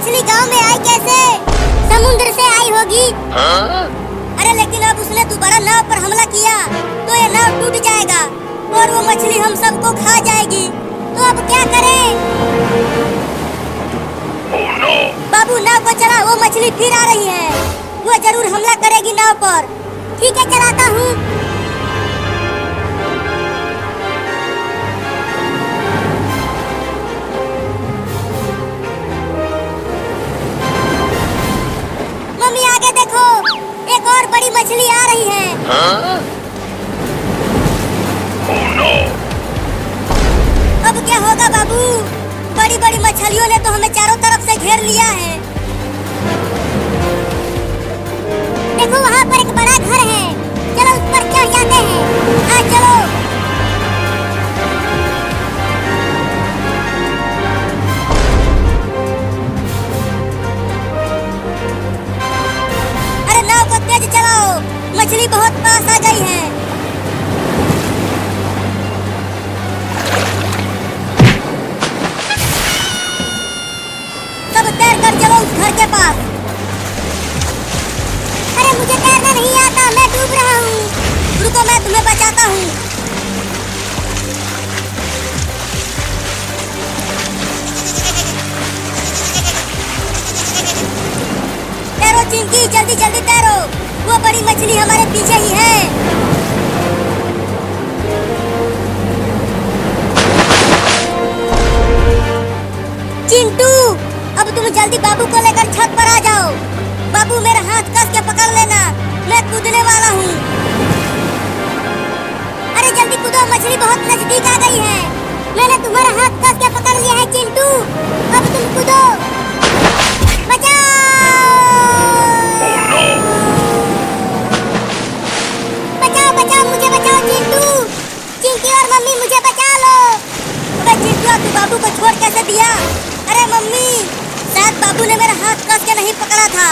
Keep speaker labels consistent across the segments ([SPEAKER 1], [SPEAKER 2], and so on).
[SPEAKER 1] मछली गांव में आई कैसे? समुद्र से आई होगी। अरे लेकिन अब उसने दोबारा नाव पर हमला किया तो ये नाव टूट जाएगा और वो मछली हम सबको खा जाएगी। तो अब क्या करें?
[SPEAKER 2] Oh no!
[SPEAKER 1] बाबू नाव को चला, वो मछली फिर आ रही है। वो जरूर हमला करेगी नाव पर। ठीक है, चलाता हूँ। मम्मी आगे देखो, एक और बड़ी मछली आ रही है।
[SPEAKER 2] Oh no!
[SPEAKER 1] अब क्या होगा बाबू? बड़ी बड़ी मछलियों ने तो हमें चारों तरफ से घेर लिया है। देखो वहाँ पर एक बड़ा घर है, चलो उस पर चढ़ जाते हैं। हाँ चलो। अरे नाव को तेज चलाओ, मछली बहुत पास आ गई है। सब तैर कर चलो उस घर के पास। अरे मुझे तैरना नहीं आता, मैं डूब रहा हूँ। रुको, मैं तुम्हें बचाता हूँ। तैरो चिंकी, जल्दी जल्दी तैरो। वो बड़ी मछली हमारे पीछे ही है। चिंटू, अब तुम जल्दी बाबू को लेकर छत पर आ जाओ। बाबू मेरा हाथ कस के पकड़ लेना, मैं कूदने वाला हूँ। अरे जल्दी कूदो, मछली बहुत नजदीक आ गई है। मैंने तुम्हारा हाथ कस के पकड़ लिया है चिंटू, अब तुम कूदो। बचाओ!
[SPEAKER 2] Oh no!
[SPEAKER 1] बचाओ बचाओ, मुझे बचाओ चिंटू। चिंकी और मम्मी मुझे बचा लो। अबे चिंटू, तू बाबू को छोड़ कैसे दिया? अरे मम्मी, शायद बाबू ने मेरा हाथ कस के नहीं पकड़ा था,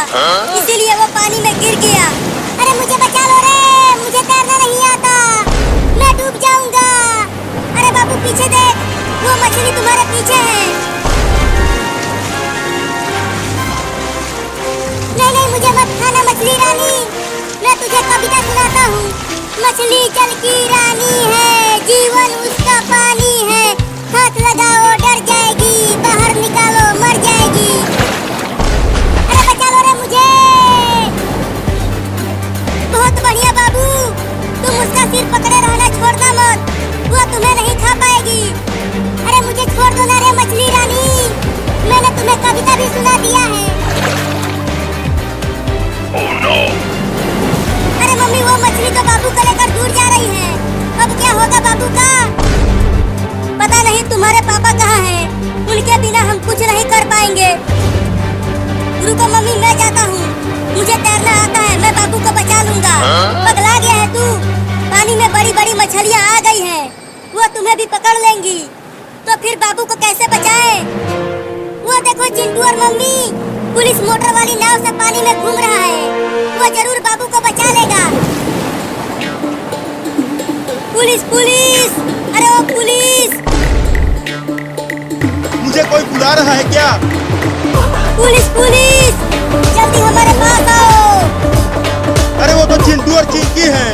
[SPEAKER 1] इसीलिए वो पानी में गिर गया। अरे मुझे बचा लो रे, मुझे तैरना नहीं आता, मैं डूब जाऊंगा। अरे बाबू पीछे देख, वो मछली तुम्हारे पीछे है। नहीं नहीं, मुझे मत खाना मछली रानी, मैं तुझे कविता सुनाता हूँ। मछली जल की रानी है, जीवन उसका पानी है। हाथ लगाओ डर जाएगी, बाहर निकालो मर जाएगी। अरे बचा लो रे मुझे। बहुत बढ़िया बाबू, तुम उसका सिर पकड़े रहना, छोड़ना मत, वो तुम्हें नहीं खा पाएगी। अरे मुझे छोड़ दो ना रे मछली रानी, मैंने तुम्हें कविता भी सुना दिया है।
[SPEAKER 2] Oh no!
[SPEAKER 1] अरे मम्मी, वो मछली तो बाबू को लेकर दूर जा रही है। अब क्या होगा बाबू का? पता नहीं तुम्हारे पापा कहाँ हैं, उनके बिना हम कुछ नहीं कर पाएंगे। रुको मम्मी, मैं जाता हूँ, मुझे तैरना आता है, मैं बाबू को बचा लूंगा। पगला गया है तू? पानी में बड़ी बड़ी मछलियाँ आ गई हैं, वो तुम्हें भी पकड़ लेंगी, तो फिर बाबू को कैसे बचाए? वो देखो चिंटू और मम्मी, पुलिस मोटर वाली नाव से पानी में घूम रहा है, वो जरूर बाबू को बचा लेगा। पुलिस पुलिस, अरे ओ पुलिस!
[SPEAKER 3] मुझे कोई बुला रहा है क्या?
[SPEAKER 1] पुलिस पुलिस, जल्दी हमारे पास आओ।
[SPEAKER 3] अरे वो तो चिंटू और चिंकी हैं,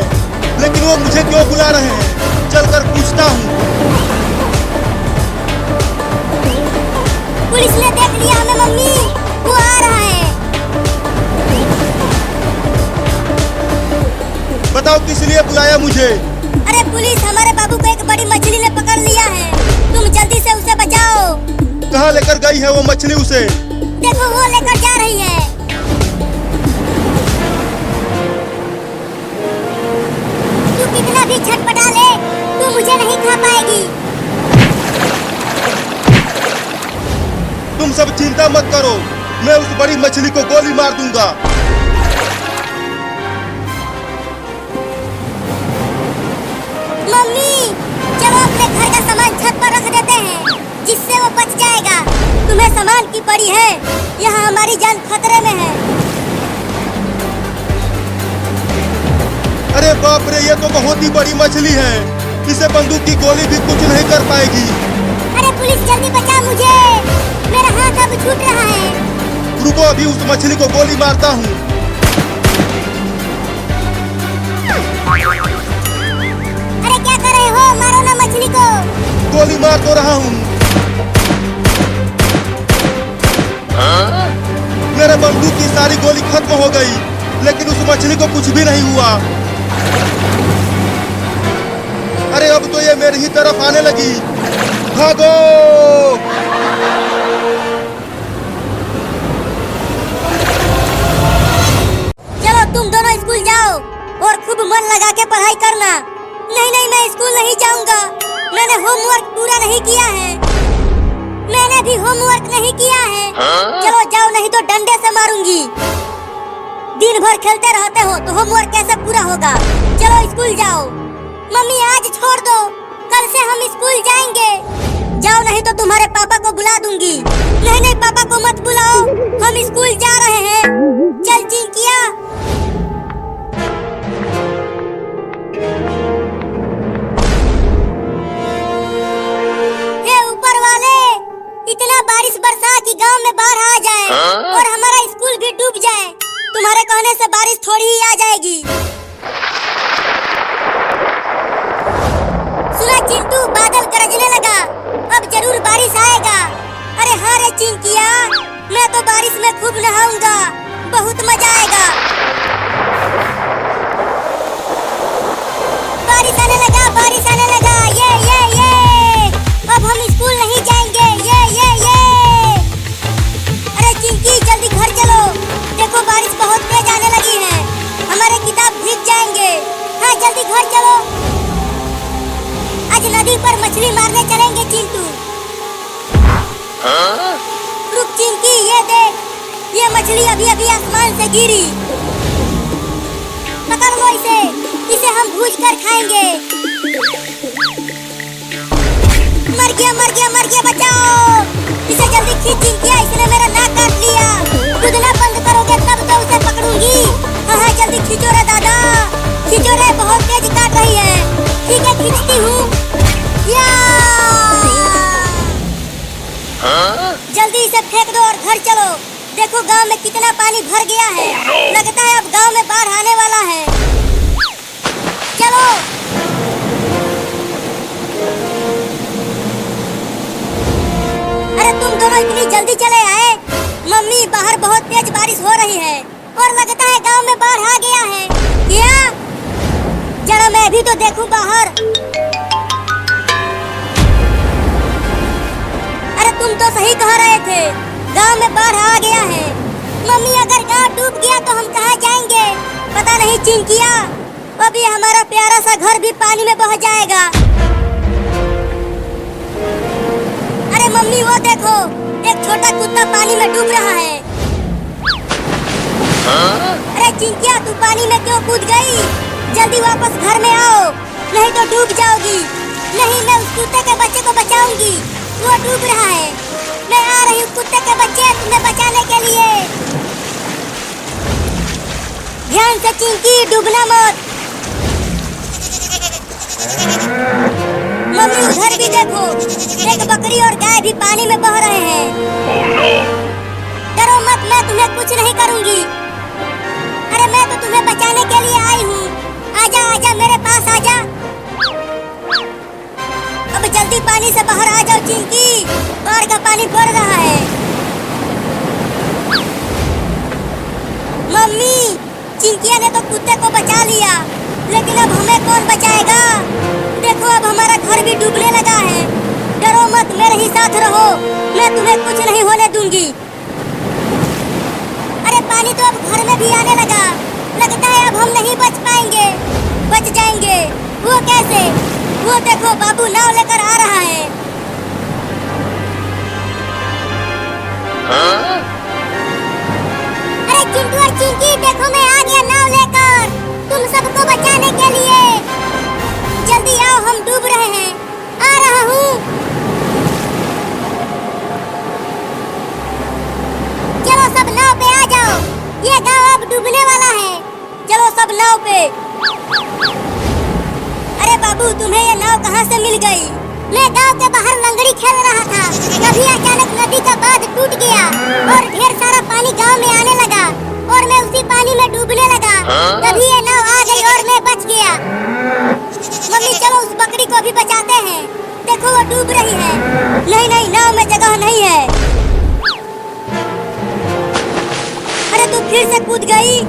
[SPEAKER 3] लेकिन वो मुझे क्यों बुला रहे हैं? चलकर पूछता हूँ।
[SPEAKER 1] पुलिस ने देख लिया हमें मम्मी, वो आ रहा है।
[SPEAKER 3] बताओ किस लिए बुलाया मुझे?
[SPEAKER 1] अरे पुलिस, हमारे बाबू को एक बड़ी मछली ने पकड़ लिया है, तुम जल्दी से उसे बचाओ।
[SPEAKER 3] कहाँ लेकर गई है वो मछली उसे?
[SPEAKER 1] देखो वो लेकर जा रही है। तू कितना भी छटपटा ले, तू मुझे नहीं खा पाएगी।
[SPEAKER 3] तुम सब चिंता मत करो, मैं उस बड़ी मछली को गोली मार दूंगा।
[SPEAKER 1] मम्मी, चलो अपने घर का सामान छत पर रख देते हैं, जिससे वो बच जाएगा। तुम्हें सामान की पड़ी है, यहाँ हमारी जान खतरे में है।
[SPEAKER 3] अरे बाप रे, ये तो बहुत ही बड़ी मछली है, इसे बंदूक की गोली भी कुछ नहीं कर पाएगी।
[SPEAKER 1] अरे पुलिस, जल्दी बचा मुझे, मेरा हाथ अब छूट रहा है।
[SPEAKER 3] रुको, अभी उस मछली को गोली मारता हूँ।
[SPEAKER 1] अरे क्या कर रहे हो? मारो ना मछली को।
[SPEAKER 3] गोली मार तो रहा हूँ। मेरे बंदूक की सारी गोली खत्म हो गई, लेकिन उस मछली को कुछ भी नहीं हुआ। अरे अब तो ये मेरी ही तरफ आने लगी। भागो!
[SPEAKER 1] चलो तुम दोनों स्कूल जाओ और खूब मन लगा के पढ़ाई करना। नहीं नहीं, मैं स्कूल नहीं जाऊंगा। मैंने होमवर्क पूरा नहीं किया है। मैंने भी होमवर्क नहीं किया है। चलो जाओ, नहीं तो डंडे से मारूंगी। दिन भर खेलते रहते हो तो होमवर्क कैसे पूरा होगा? चलो स्कूल जाओ। मम्मी आज छोड़ दो, कल से हम स्कूल जाएंगे। जाओ, नहीं तो तुम्हारे पापा को बुला दूंगी। नहीं नहीं, पापा को मत बुलाओ, हम स्कूल जा रहे हैं। चल चिंकिया। हे ऊपर वाले, इतना बारिश बरसा कि गांव में बाढ़ आ जाए और हमारा स्कूल भी डूब जाए। तुम्हारे कहने से बारिश थोड़ी ही आ जाएगी। सुना चिंटू, बादल गरजने लगा, अब जरूर बारिश आएगा। अरे हाँ रे चिंकिया, मैं तो बारिश में खूब नहाऊंगा, बहुत मजा आएगा। बारिश आने लगा, बारिश आने लगा। ये अब हम स्कूल नहीं जाएंगे। ये अरे चिंकी, जल्दी घर चलो, देखो बारिश बहुत तेज आने लगी है, हमारे किताब भीग जाएंगे। हाँ जल्दी घर चलो। आज नदी पर मछली मारने चलेंगे चिंटू। रुक चिंकी, ये देख, ये मछली अभी अभी आसमान से गिरी। पकड़ लो इसे, इसे हम भूज कर खाएंगे। मर गया मर गया मर गया, बचाओ इसे, जल्दी खींच चिंकिया, इसने मेरा नाक काट लिया। कूदना बंद करोगे तब तो उसे पकड़ूंगी। हाँ जल्दी खींचो रे दादा, खींचो रे, बहुत तेज काट रही है। ठीक है, खींचती हूँ। जल्दी इसे फेंक दो और घर चलो। देखो गांव में कितना पानी भर गया है। लगता है अब गांव में बाढ़ आने वाला है। चलो। अरे तुम दोनों इतनी जल्दी चले आए? मम्मी, बाहर बहुत तेज बारिश हो रही है और लगता है गांव में बाढ़ आ गया है। क्या? जरा मैं भी तो देखूं बाहर। अरे तुम तो सही कह रहे थे, गांव में बाढ़ आ गया है। मम्मी, अगर गांव डूब गया तो हम कहाँ जाएंगे? पता नहीं चिंकिया, अभी हमारा प्यारा सा घर भी पानी में बह जाएगा। अरे मम्मी, वो देखो, एक छोटा कुत्ता पानी में डूब रहा है। अरे चिंकिया, तू पानी में क्यों कूद गई? जल्दी वापस घर में आओ, नहीं तो डूब जाओगी। नहीं, मैं उस कुत्ते के बच्चे को बचाऊंगी, वो डूब रहा है। मैं आ रही हूँ कुत्ते के बच्चे, तुम्हें बचाने के लिए। ध्यान से चिंकी, डूबना मत। मम्मी, उधर भी देखो, एक बकरी और गाय भी पानी में बह रहे हैं।
[SPEAKER 2] Oh no!
[SPEAKER 1] डरो मत, मैं तुम्हें कुछ नहीं करूंगी। अरे मैं तो तुम्हें बचाने के लिए आई हूँ। आजा आजा, मेरे पास आजा। अब जल्दी पानी से बाहर आ जाओ चिंकी, बाढ़ का पानी बढ़ रहा है। मम्मी, चिंकिया ने तो कुत्ते को बचा लिया, लेकिन अब हमें कौन बचाएगा? देखो अब हमारा घर भी डूबने लगा है। डरो मत, मेरे ही साथ रहो, मैं तुम्हें कुछ नहीं होने दूंगी। अरे पानी तो अब घर में भी आने लगा, लगता है अब हम नहीं बच पाएंगे। बच जाएंगे, वो कैसे? वो देखो, बाबू नाव लेकर आ रहा है। अरे चिंटू और चिंकी, देखो मैं आ गया नाव लेकर, तुम सबको बचाने के लिए। जल्दी आओ, हम डूब रहे हैं। आ रहा हूँ। चलो सब नाव पे आ जाओ, ये गांव अब डूबने वाला है। चलो सब नाव पे। अरे बाबू, तुम्हें ये नाव कहाँ से मिल गई? मैं गांव के बाहर लंगड़ी खेल रहा था, तभी अचानक नदी का बांध टूट गया और ढेर सारा पानी भी बचाते हैं। देखो वो डूब रही है। नहीं नहीं, नाव में जगह नहीं है। अरे तू फिर से कूद गई।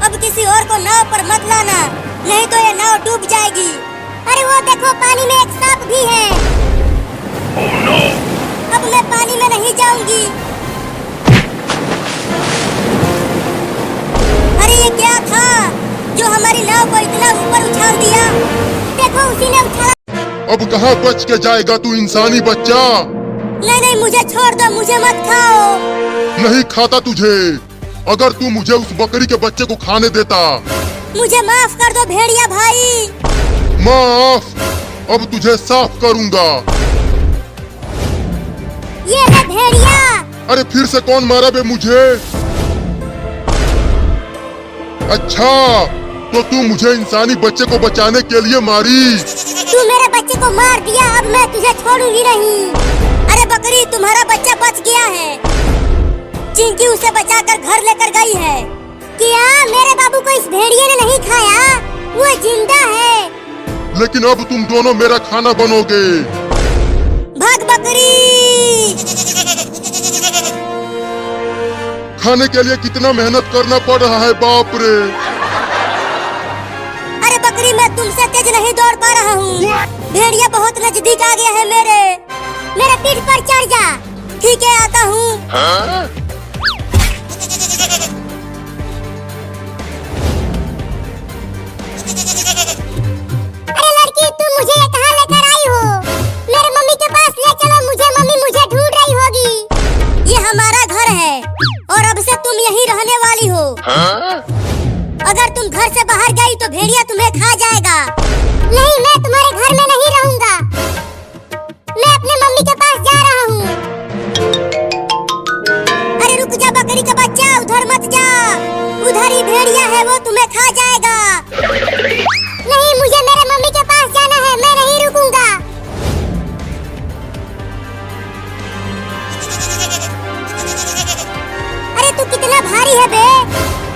[SPEAKER 1] अब किसी और को नाव पर मत लाना, नहीं तो ये नाव डूब जाएगी। अरे वो देखो, पानी में एक सांप भी है।
[SPEAKER 2] Oh no!
[SPEAKER 1] अब मैं पानी में नहीं जाऊंगी। अरे ये क्या था जो हमारी नाव को इतना ऊपर उछाल दिया? देखो उसी ने उछाला।
[SPEAKER 4] अब कहाँ बच के जाएगा तू इंसानी बच्चा?
[SPEAKER 1] नहीं नहीं, मुझे छोड़ दो, मुझे मत खाओ।
[SPEAKER 4] नहीं खाता तुझे। अगर तू मुझे उस बकरी के बच्चे को खाने देता।
[SPEAKER 1] मुझे माफ कर दो भेड़िया भाई।
[SPEAKER 4] माफ? अब तुझे साफ करूंगा।
[SPEAKER 1] ये है भेड़िया।
[SPEAKER 4] अरे फिर से कौन मारा बे मुझे? अच्छा, तो तू मुझे इंसानी बच्चे को बचाने के लिए मारी?
[SPEAKER 1] तू मेरे बच्चे को मार दिया, अब मैं तुझे छोड़ूंगी नहीं। अरे बकरी, तुम्हारा बच्चा बच गया है। चिंकी उसे बचाकर घर लेकर गई है। क्या मेरे बाबू को इस भेड़िए ने नहीं खाया? वो जिंदा है।
[SPEAKER 4] लेकिन अब तुम दोनों मेरा खाना बनोगे।
[SPEAKER 1] भाग बकरी।
[SPEAKER 4] खाने के लिए कितना मेहनत करना पड़ रहा है, बाप रे।
[SPEAKER 1] अरे बकरी, मैं तुमसे तेज नहीं दौड़ पा रहा हूँ। भेड़िया बहुत नजदीक आ गया है मेरे पीठ पर चढ़ जा। ठीक है, आता हूँ।
[SPEAKER 2] Huh?
[SPEAKER 1] अरे लड़की, तुम मुझे कहाँ लेकर आई हो? मेरे मम्मी के पास ले चलो मुझे, मम्मी मुझे ढूंढ रही होगी। ये हमारा घर है और अब से तुम यहीं रहने वाली हो।
[SPEAKER 2] Huh?
[SPEAKER 1] अगर तुम घर से बाहर गई तो भेड़िया तुम्हें खा जाएगा। नहीं, मैं तुम्हारे घर में नहीं रहूंगा। मैं अपने मम्मी के पास जा रहा हूँ। अरे रुक जा बकरी का बच्चा, उधर मत जा। उधर ही भेड़िया है, वो तुम्हें खा जाएगा। नहीं, मुझे मेरे मम्मी के पास जाना है, मैं नहीं रुकूंगा। अरे तू कितना भारी है बे,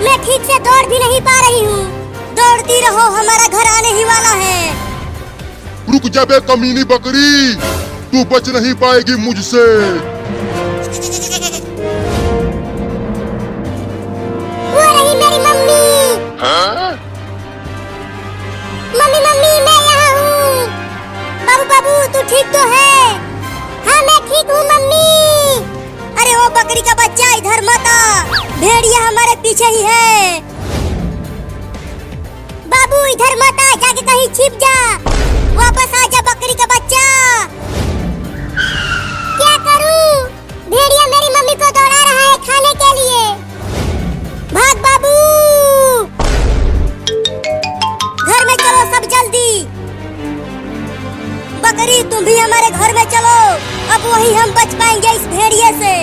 [SPEAKER 1] मैं ठीक से दौड़ भी नहीं पा रही हूँ। दौड़ती रहो, हमारा घर आने ही वाला है।
[SPEAKER 4] रुक जा बे कमीनी बकरी, तू बच नहीं पाएगी मुझसे।
[SPEAKER 1] वो रही मेरी मम्मी।
[SPEAKER 2] Huh?
[SPEAKER 1] मम्मी मम्मी, मैं यहाँ हूँ। बाबू बाबू, तू ठीक तो है? हाँ मैं ठीक हूँ मम्मी। अरे वो बकरी का बच्चा, इधर मत आ, भेड़िया हमारे पीछे ही है। बाबू इधर मत आ, जाके कहीं छिप जा। वापस आ जा बकरी का बच्चा। क्या करूँ? भेड़िया मेरी मम्मी को दौड़ा रहा है खाने के लिए। भाग बाबू, घर में चलो सब जल्दी। बकरी, तुम भी हमारे घर में चलो, अब वही हम बच पाएंगे इस भेड़िए से।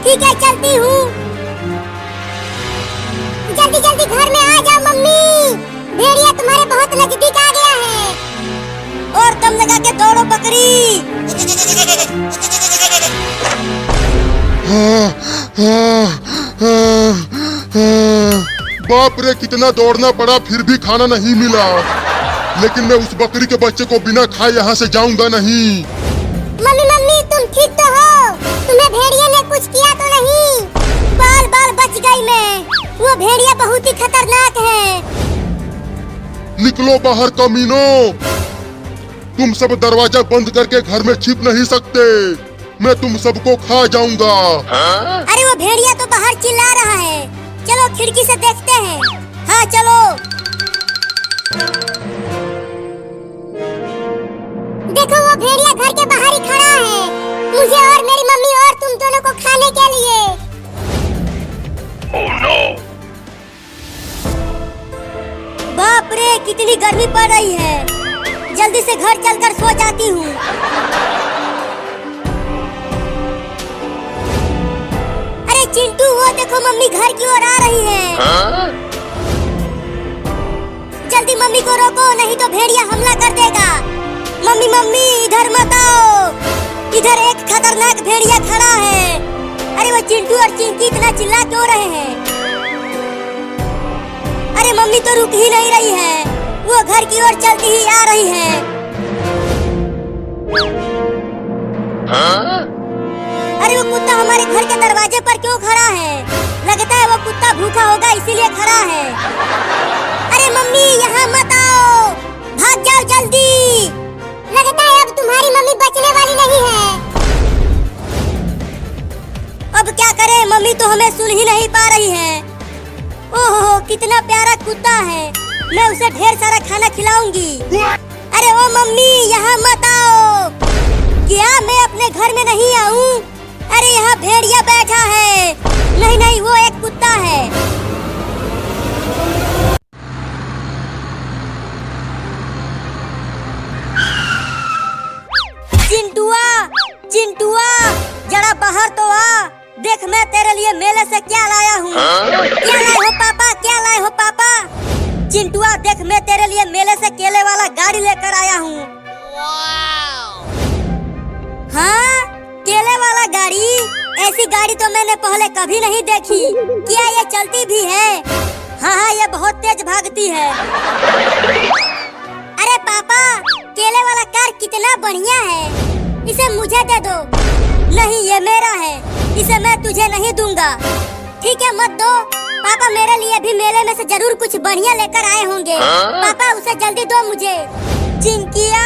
[SPEAKER 1] ठीक है, चलती हूँ। जल्दी जल्दी घर में आ जाओ मम्मी, भेड़िया तुम्हारे बहुत नजदीक आ गया है। और दम लगा के दौड़ो बकरी।
[SPEAKER 4] बाप रे, कितना दौड़ना पड़ा, फिर भी खाना नहीं मिला। लेकिन मैं उस बकरी के बच्चे को बिना खाए यहाँ से जाऊंगा नहीं।
[SPEAKER 1] मम्मी मम्मी, तुम ठीक तो हो? तुम्हें भेड़िया ने कुछ किया तो नहीं? बाल बाल बच गई मैं। वो भेड़िया बहुत ही खतरनाक है।
[SPEAKER 4] निकलो बाहर कमीनों, तुम सब दरवाजा बंद करके घर में छिप नहीं सकते। मैं तुम सबको खा जाऊंगा।
[SPEAKER 2] Huh?
[SPEAKER 1] अरे वो भेड़िया तो बाहर चिल्ला रहा है। चलो खिड़की से देखते हैं। हाँ चलो। देखो वो भेड़िया घर के बाहर ही खड़ा है, मुझे और मेरी मम्मी और तुम दोनों को खाने के लिए।
[SPEAKER 2] Oh no!
[SPEAKER 1] बाप रे, कितनी गर्मी पड़ रही है। जल्दी से घर चलकर सो जाती हूँ। अरे चिंटू, वो देखो मम्मी घर की ओर आ रही है।
[SPEAKER 2] Huh?
[SPEAKER 1] जल्दी मम्मी को रोको, नहीं तो भेड़िया हमला कर देगा। मम्मी मम्मी, इधर मत आओ, इधर एक खतरनाक भेड़िया खड़ा है। अरे वो चिंटू और चिंकी इतना चिल्ला क्यों रहे हैं? अरे अरे मम्मी तो रुक ही नहीं रही है, वो घर की ओर चलती ही आ रही है।
[SPEAKER 2] Huh?
[SPEAKER 1] अरे वो कुत्ता हमारे घर के दरवाजे पर क्यों खड़ा है? लगता है वो कुत्ता भूखा होगा इसीलिए खड़ा है। अरे मम्मी यहाँ मत आओ, भाग जाओ जल्दी। लगता है अब तुम्हारी मम्मी बचने वाली नहीं है। अब क्या करें, मम्मी तो हमें सुन ही नहीं पा रही है। ओहो कितना प्यारा कुत्ता है, मैं उसे ढेर सारा खाना खिलाऊंगी। अरे ओ मम्मी यहाँ मत आओ। क्या मैं अपने घर में नहीं आऊँ? अरे यहाँ भेड़िया बैठा है। नहीं नहीं वो एक कुत्ता है। चिंटुआ चिंटुआ जरा बाहर तो आ, देख मैं तेरे लिए मेले से क्या लाया हूँ। क्या लाए हो पापा, क्या लाए हो पापा? चिंटुआ देख मैं तेरे लिए मेले से केले वाला गाड़ी लेकर आया हूँ। हाँ केले वाला गाड़ी, ऐसी गाड़ी तो मैंने पहले कभी नहीं देखी। क्या ये चलती भी है? हाँ हाँ ये बहुत तेज भागती है। अरे पापा केले वाला कार कितना बढ़िया है, इसे मुझे दे दो। नहीं ये मेरा है, इसे मैं तुझे नहीं दूंगा। ठीक है मत दो पापा, मेरे लिए भी मेले में से जरूर कुछ बढ़िया लेकर आए होंगे। पापा उसे जल्दी दो मुझे। चिंकिया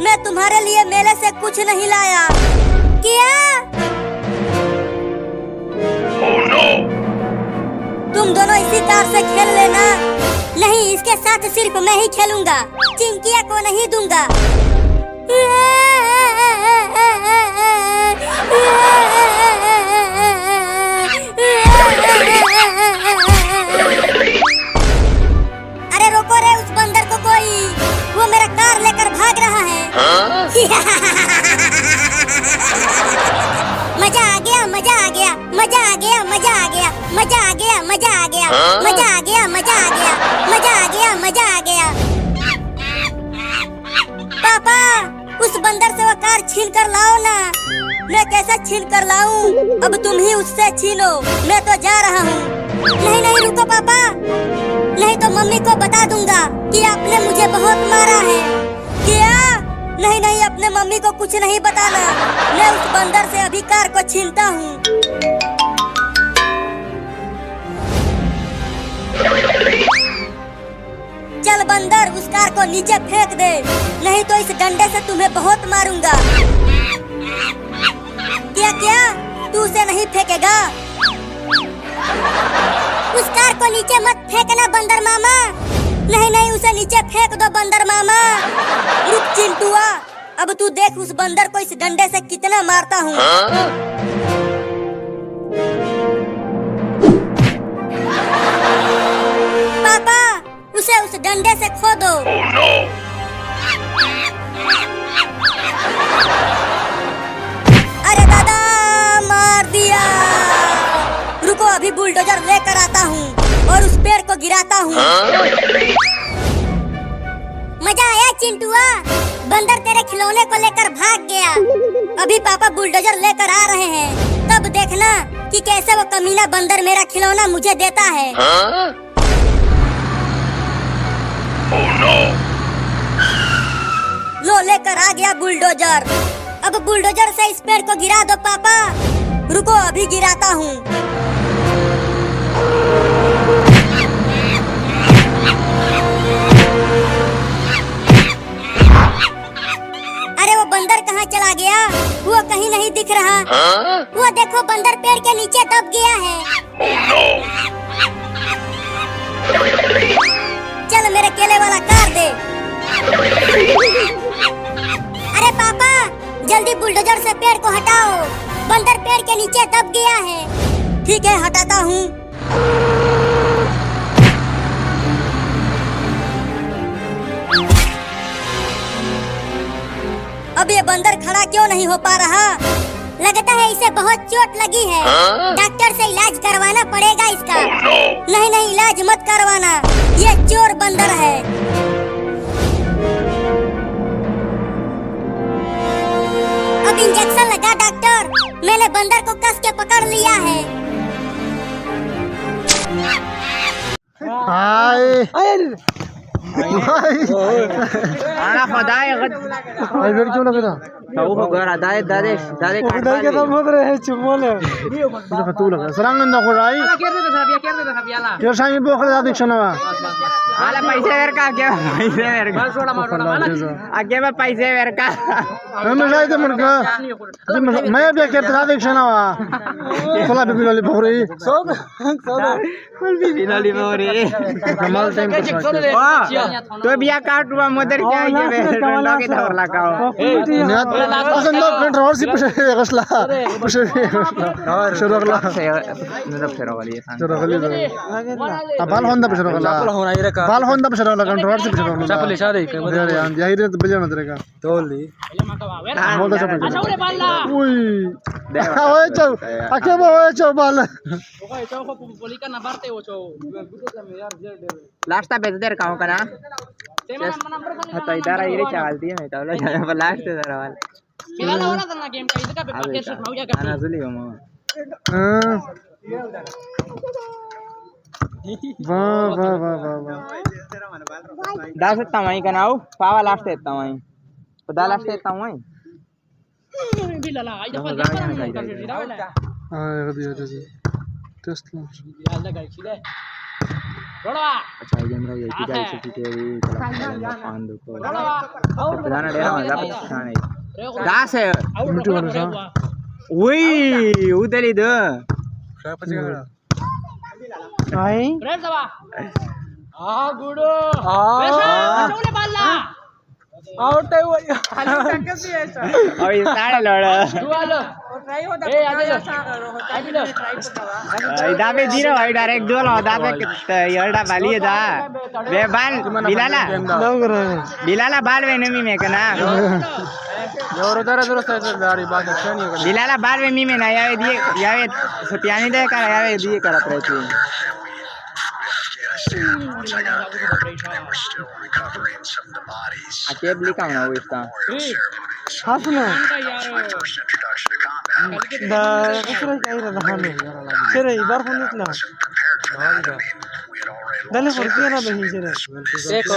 [SPEAKER 1] मैं तुम्हारे लिए मेले से कुछ नहीं लाया। क्या?
[SPEAKER 2] Oh no!
[SPEAKER 1] तुम दोनों इसी कार से खेल लेना। नहीं इसके साथ सिर्फ मैं ही खेलूंगा, चिंकिया को नहीं दूंगा। अरे रोको रे उस बंदर को कोई, वो मेरा कार लेकर भाग रहा है। मजा आ गया मजा आ गया मजा आ गया मजा आ गया मजा आ गया मजा आ गया मजा आ गया मजा आ गया मजा आ गया मजा आ गया। पापा उस बंदर से वो कार छीन कर लाओ ना। मैं कैसे छीन कर लाऊं? अब तुम ही उससे छीनो, मैं तो जा रहा हूँ। नहीं नहीं रुको पापा, नहीं तो मम्मी को बता दूंगा कि आपने मुझे बहुत मारा है। क्या? नहीं नहीं अपने मम्मी को कुछ नहीं बताना, मैं उस बंदर से अभी कार को छीनता हूँ। चल बंदर उस कार को नीचे फेंक दे, नहीं तो इस डंडे से तुम्हें बहुत मारूंगा। क्या क्या तू उसे नहीं फेंकेगा? उस कार को नीचे मत फेंकना बंदर मामा। नहीं नहीं उसे नीचे फेंक दो बंदर मामा। रुक चिंटुआ, अब तू देख उस बंदर को इस डंडे से कितना मारता हूँ। पापा उसे उस डंडे से खो दो।
[SPEAKER 2] Oh no!
[SPEAKER 1] अरे दादा मार दिया। रुको अभी बुलडोजर लेकर आता हूँ और उस पेड़ को गिराता हूँ। मजा आया चिंटुआ, बंदर तेरे खिलौने को लेकर भाग गया। अभी पापा बुलडोजर लेकर आ रहे हैं, तब देखना कि कैसे वो कमीना बंदर मेरा खिलौना मुझे देता है।
[SPEAKER 2] Oh no!
[SPEAKER 1] लो लेकर आ गया बुलडोजर। अब बुलडोजर से इस पेड़ को गिरा दो पापा। रुको अभी गिराता हूँ। अरे वो बंदर कहाँ चला गया? वो कहीं नहीं दिख रहा। वो देखो बंदर पेड़ के नीचे दब गया है।
[SPEAKER 2] Oh no!
[SPEAKER 1] चल मेरे केले वाला कार दे। अरे पापा जल्दी बुलडोजर से पेड़ को हटाओ, बंदर पेड़ के नीचे दब गया है। ठीक है हटाता हूँ। अब ये बंदर खड़ा क्यों नहीं हो पा रहा? लगता है इसे बहुत चोट लगी है। डॉक्टर से इलाज करवाना पड़ेगा इसका।
[SPEAKER 2] Oh no!
[SPEAKER 1] नहीं नहीं इलाज मत करवाना, ये चोर बंदर है। अब इंजेक्शन लगा डॉक्टर, मैंने बंदर को कस के पकड़ लिया है।
[SPEAKER 5] Ay.
[SPEAKER 6] Anak ko dahil
[SPEAKER 5] Ay, ver क्यों लगे था?
[SPEAKER 6] tahu ko gara dahil
[SPEAKER 5] Udah kita buat reh cuma le. Udah betul lagi. Serangan dah kurai. Kira saya ibu kalau ada action apa?
[SPEAKER 6] ala paise ver ka agge paise ver ka
[SPEAKER 5] Nama saya itu mereka. Saya biar kira ada action apa? Kalau bibi lali bori.
[SPEAKER 6] kul bi binali bori
[SPEAKER 5] Kamal time पर
[SPEAKER 6] तो बिया काटवा mother क्या ये डंडा के धर लगाओ
[SPEAKER 5] नियत असन लोग कंट्रोवर्सी पुश कसला पुश शरोगला शरोगली बाल होंदा पुश शरोगला बाल होंदा पुश शरोगला कंट्रोवर्सी पुश शरोगला चपली शादी अरे यार यही रे बजाना तेरेगा तोली बोलता चपली उई ओए चौ आके ओए चौ बाल
[SPEAKER 6] लास्ट पे देर काऊ कना तो इधर आई रे चलती है तो पर लास्ट इधर वाला
[SPEAKER 7] पिलाला हो रहा था ना गेम का इधर का पेपर कैसे हो गया
[SPEAKER 6] ana zuli mo
[SPEAKER 5] वाह
[SPEAKER 6] दास तमाई कनाऊ पावा लास्ट है तमाई पदा लास्ट है तमाई
[SPEAKER 7] पिलाला आई दफा
[SPEAKER 5] हाँ दिया जैसे टेस्ट लॉन्च
[SPEAKER 7] यार गाइस सीधे रोडवा
[SPEAKER 6] अच्छा ये हमरा ये की गाइस की तेरी पान दो को प्रधान डेरा वाला पछाने दास है ओई उदली द
[SPEAKER 5] आई
[SPEAKER 7] रेड दबा हां गुडो वैसे चौले बाल्ला
[SPEAKER 5] आउट है वो
[SPEAKER 6] और ये सारे लड़
[SPEAKER 7] दुआलो ए आगे लो
[SPEAKER 6] दाबे जीरो है डायरेक्ट दुआलो दाबे यरडा बालिए दा बे बाल बिलाला बाल वे नमी में कना बिलाला बाल वे मी में ना यावे सत्यानी दे का यावे दिए करा प्रयत्न केबली का ना वो इसका
[SPEAKER 5] हाँ सुनो
[SPEAKER 7] यार
[SPEAKER 5] दा कसरा काय रे दहाने सरे बार फोन इतना दले फरकिया ना बही सरे
[SPEAKER 7] देखो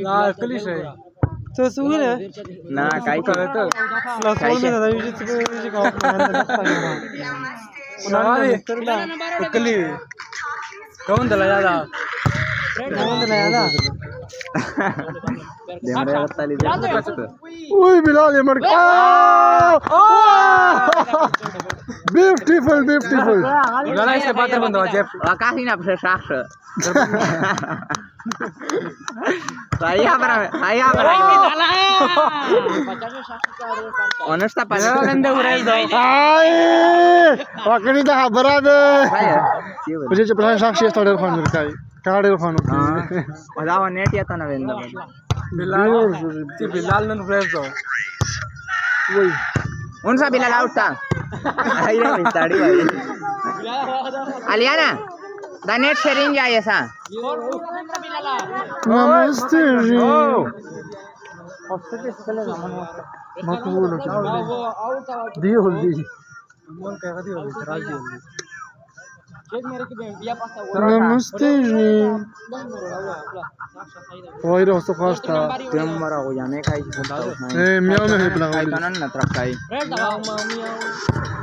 [SPEAKER 5] ना कलिश है तो सुई रे
[SPEAKER 6] ना काय का तो
[SPEAKER 5] ला सोल में ना युजी तो युजी का उन्होंने कली कौन दला यादा
[SPEAKER 6] देमरे बताली दे
[SPEAKER 5] ओए बिलाल ये मर ब्यूटीफुल ब्यूटीफुल
[SPEAKER 6] गला से बात बंद हो जे आकाशी ना प्रशास आया पर ऑनेस्टा पाले गंदे उरेल दो
[SPEAKER 5] आए पकड़ी दा बराबर मुझे जो प्रशासन साक्षी थोड़े फोन करकाई काड़े फोन
[SPEAKER 6] वदावा नेट येता ना वेंदा
[SPEAKER 5] बिलाल ने फ्रेश दो वही
[SPEAKER 6] उनसा बिलाल आउट था आई रे मिस्ताड़ी भाई अलियाना द नेट शेयरिंग या ऐसा
[SPEAKER 5] नमस्ते जी मकबूल दी होली नमस्ते जी वही रोस्तो फास्टा
[SPEAKER 6] तुम मरा हो जाने का ही
[SPEAKER 5] ए म्याऊ में है प्लान
[SPEAKER 6] कानन न तरफ का ही
[SPEAKER 7] रेड दबा